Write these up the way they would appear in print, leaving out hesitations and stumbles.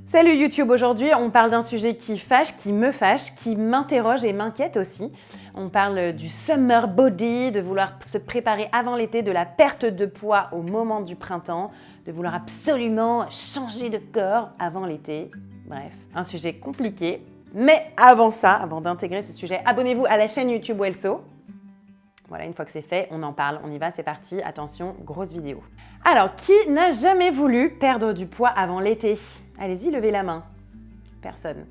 Salut YouTube, aujourd'hui on parle d'un sujet qui fâche, qui me fâche, qui m'interroge et m'inquiète aussi. On parle du summer body, de vouloir se préparer avant l'été, de la perte de poids au moment du printemps, de vouloir absolument changer de corps avant l'été. Bref, un sujet compliqué. Mais avant ça, avant d'intégrer ce sujet, abonnez-vous à la chaîne YouTube Welso. Voilà, une fois que c'est fait, on en parle, on y va, c'est parti. Attention, grosse vidéo. Alors, qui n'a jamais voulu perdre du poids avant l'été? Allez-y, levez la main. Personne.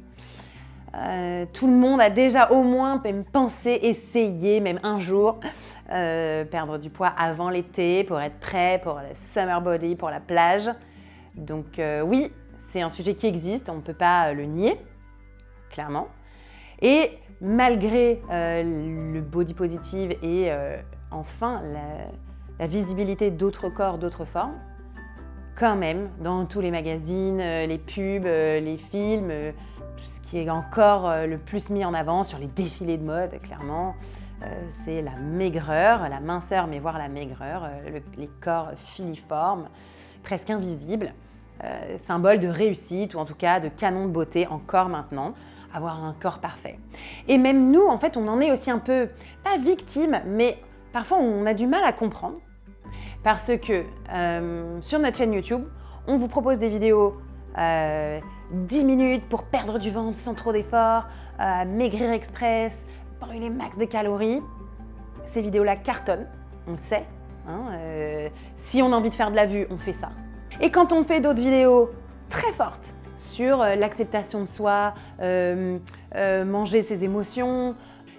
Tout le monde a déjà au moins même pensé, essayé, même un jour, perdre du poids avant l'été pour être prêt pour le summer body, pour la plage. Donc oui, c'est un sujet qui existe, on ne peut pas le nier, clairement. Et malgré le body positive et enfin la visibilité d'autres corps, d'autres formes, quand même, dans tous les magazines, les pubs, les films, tout ce qui est encore le plus mis en avant sur les défilés de mode, clairement, c'est la maigreur, la minceur, mais voire la maigreur, les corps filiformes, presque invisibles, symbole de réussite ou en tout cas de canon de beauté encore maintenant, avoir un corps parfait. Et même nous, en fait, on en est aussi un peu, pas victime, mais parfois on a du mal à comprendre. Parce que sur notre chaîne YouTube, on vous propose des vidéos 10 minutes pour perdre du ventre sans trop d'efforts, maigrir express, brûler max de calories. Ces vidéos-là cartonnent, on le sait. Si on a envie de faire de la vue, on fait ça. Et quand on fait d'autres vidéos très fortes sur l'acceptation de soi, manger ses émotions,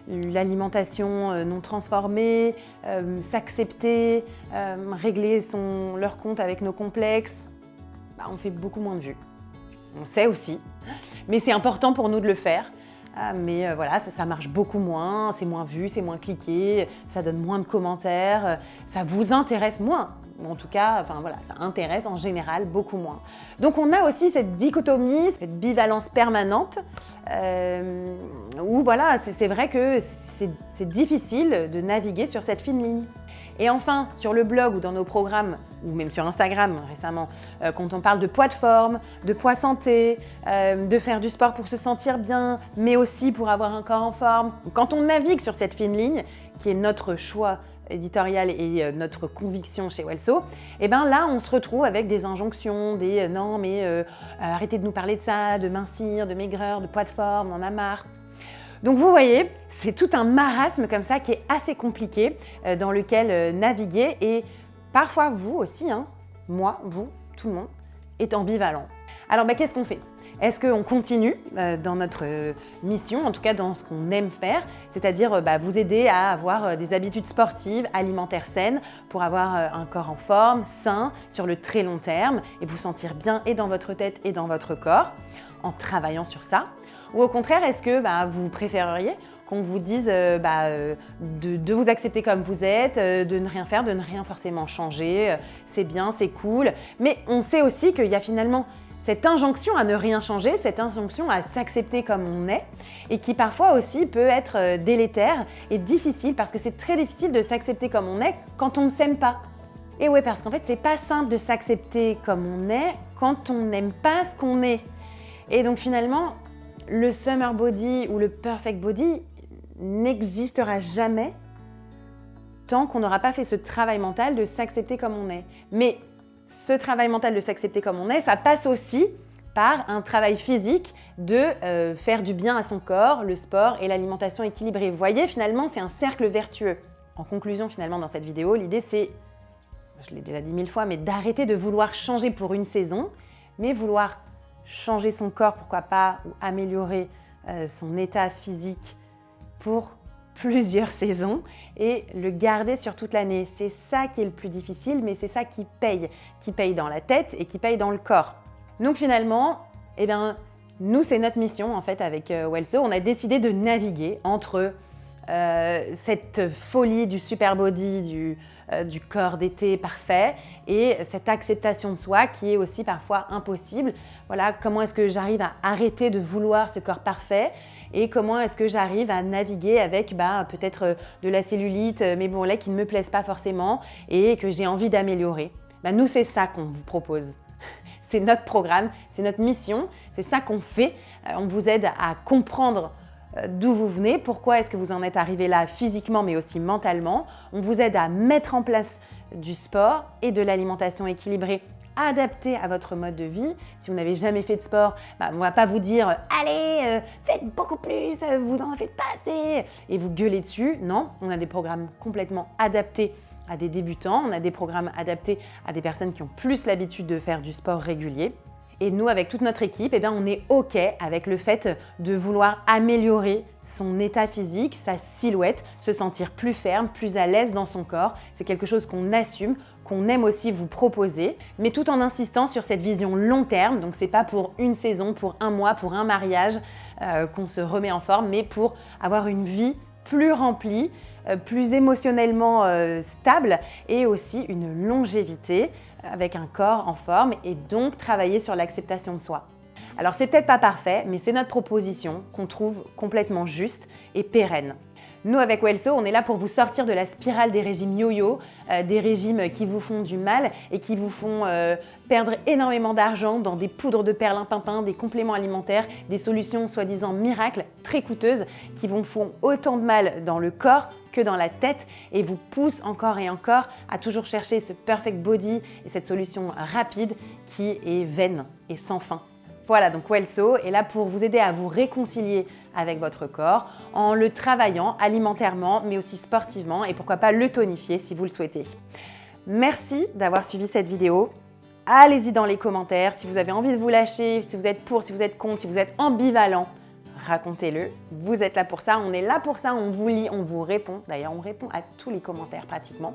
l'alimentation non transformée, s'accepter, régler leur compte avec nos complexes, on fait beaucoup moins de vues. On sait aussi, mais c'est important pour nous de le faire. Mais voilà, ça marche beaucoup moins, c'est moins vu, c'est moins cliqué, ça donne moins de commentaires, ça vous intéresse moins. En tout cas, enfin voilà, ça intéresse en général beaucoup moins. Donc on a aussi cette dichotomie, cette bivalence permanente, où voilà, c'est vrai que c'est difficile de naviguer sur cette fine ligne. Et enfin, sur le blog ou dans nos programmes, ou même sur Instagram récemment, quand on parle de poids de forme, de poids santé, de faire du sport pour se sentir bien, mais aussi pour avoir un corps en forme, quand on navigue sur cette fine ligne, qui est notre choix éditorial et notre conviction chez Welso, et bien là on se retrouve avec des injonctions, des non mais arrêtez de nous parler de ça, de mincir, de maigreur, de poids de forme, on en a marre. Donc vous voyez, c'est tout un marasme comme ça qui est assez compliqué dans lequel naviguer et parfois vous aussi, moi, vous, tout le monde, est ambivalent. Alors qu'est-ce qu'on fait ? Est-ce qu'on continue dans notre mission, en tout cas dans ce qu'on aime faire, c'est-à-dire vous aider à avoir des habitudes sportives, alimentaires saines pour avoir un corps en forme, sain, sur le très long terme et vous sentir bien et dans votre tête et dans votre corps en travaillant sur ça? Ou au contraire, est-ce que vous préféreriez qu'on vous dise de vous accepter comme vous êtes, de ne rien faire, de ne rien forcément changer, c'est bien, c'est cool, mais on sait aussi qu'il y a finalement cette injonction à ne rien changer, cette injonction à s'accepter comme on est et qui parfois aussi peut être délétère et difficile parce que c'est très difficile de s'accepter comme on est quand on ne s'aime pas. Et ouais, parce qu'en fait, c'est pas simple de s'accepter comme on est quand on n'aime pas ce qu'on est. Et donc finalement, le summer body ou le perfect body n'existera jamais tant qu'on n'aura pas fait ce travail mental de s'accepter comme on est. Mais ce travail mental de s'accepter comme on est, ça passe aussi par un travail physique de faire du bien à son corps, le sport et l'alimentation équilibrée. Vous voyez, finalement, c'est un cercle vertueux. En conclusion, finalement, dans cette vidéo, l'idée c'est, je l'ai déjà dit 1000 fois, mais d'arrêter de vouloir changer pour une saison, mais vouloir changer son corps, pourquoi pas, ou améliorer son état physique pour plusieurs saisons et le garder sur toute l'année. C'est ça qui est le plus difficile, mais c'est ça qui paye dans la tête et qui paye dans le corps. Donc finalement, nous, c'est notre mission en fait avec Welso. On a décidé de naviguer entre cette folie du super body, du corps d'été parfait et cette acceptation de soi qui est aussi parfois impossible. Voilà, comment est-ce que j'arrive à arrêter de vouloir ce corps parfait et comment est-ce que j'arrive à naviguer avec peut-être de la cellulite, mes bourrelets qui ne me plaisent pas forcément et que j'ai envie d'améliorer. Nous, c'est ça qu'on vous propose. C'est notre programme, c'est notre mission, c'est ça qu'on fait. On vous aide à comprendre d'où vous venez, pourquoi est-ce que vous en êtes arrivé là physiquement mais aussi mentalement. On vous aide à mettre en place du sport et de l'alimentation équilibrée adaptée à votre mode de vie. Si vous n'avez jamais fait de sport, on ne va pas vous dire « Allez, faites beaucoup plus, vous n'en faites pas assez » et vous gueuler dessus. Non, on a des programmes complètement adaptés à des débutants, on a des programmes adaptés à des personnes qui ont plus l'habitude de faire du sport régulier. Et nous, avec toute notre équipe, on est OK avec le fait de vouloir améliorer son état physique, sa silhouette, se sentir plus ferme, plus à l'aise dans son corps. C'est quelque chose qu'on assume, qu'on aime aussi vous proposer, mais tout en insistant sur cette vision long terme. Donc, c'est pas pour une saison, pour un mois, pour un mariage qu'on se remet en forme, mais pour avoir une vie plus remplie, plus émotionnellement stable et aussi une longévité avec un corps en forme et donc travailler sur l'acceptation de soi. Alors c'est peut-être pas parfait, mais c'est notre proposition qu'on trouve complètement juste et pérenne. Nous, avec Wellso, on est là pour vous sortir de la spirale des régimes yo-yo, des régimes qui vous font du mal et qui vous font perdre énormément d'argent dans des poudres de perlimpinpin, des compléments alimentaires, des solutions soi-disant miracles, très coûteuses, qui vous font autant de mal dans le corps que dans la tête et vous poussent encore et encore à toujours chercher ce perfect body et cette solution rapide qui est vaine et sans fin. Voilà, donc Wellso est là pour vous aider à vous réconcilier avec votre corps en le travaillant alimentairement mais aussi sportivement et pourquoi pas le tonifier si vous le souhaitez. Merci d'avoir suivi cette vidéo. Allez-y dans les commentaires si vous avez envie de vous lâcher, si vous êtes pour, si vous êtes contre, si vous êtes ambivalent. Racontez-le, vous êtes là pour ça, on est là pour ça, on vous lit, on vous répond. D'ailleurs, on répond à tous les commentaires pratiquement.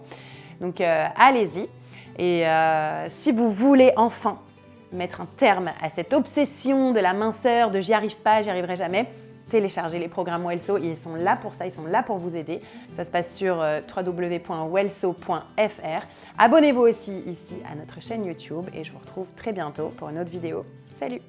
Donc allez-y. Et si vous voulez enfin mettre un terme à cette obsession de la minceur, de j'y arrive pas, j'y arriverai jamais, téléchargez les programmes Wellso, ils sont là pour ça, ils sont là pour vous aider. Ça se passe sur www.wellso.fr. Abonnez-vous aussi ici à notre chaîne YouTube et je vous retrouve très bientôt pour une autre vidéo. Salut!